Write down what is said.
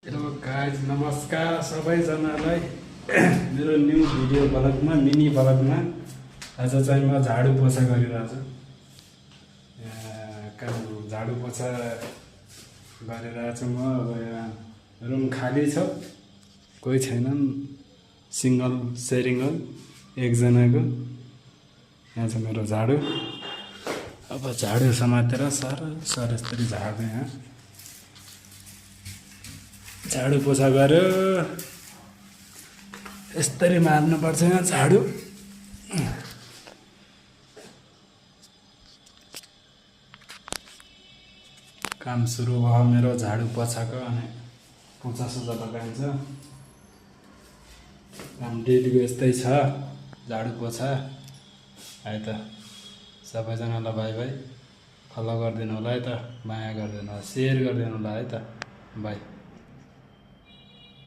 Hello guys, नमस्कार सबैजनालाई मेरो न्यू भिडियो ब्लगमा मिनी ब्लगमा आज चाहिँ म झाडु पोछा गरिरहेको छु। काम झाडु पोछा गरिरहेको छु म। अब यहाँ रुम खाली छ, कोही छैनन्, सिङ्गल सेयरिङ हो एकजनाको। यहाँ छ मेरो झाडु। अब झाडु समातेर सर यसरी झार्दै यहाँ झाडु पोछा गर्यो। यसरी मार्नुपर्छ यहाँ झाडु। काम सुरु भयो मेरो झाडु पोछाको। अनि पोछा सोचा लगाइन्छ। काम डेलीको यस्तै छ, झाडु पोछा। है त सबैजनालाई बाई बाई। फलो गरिदिनु होला है त, माया गरिदिनु होला, सेयर गरिदिनु होला है त। बाई।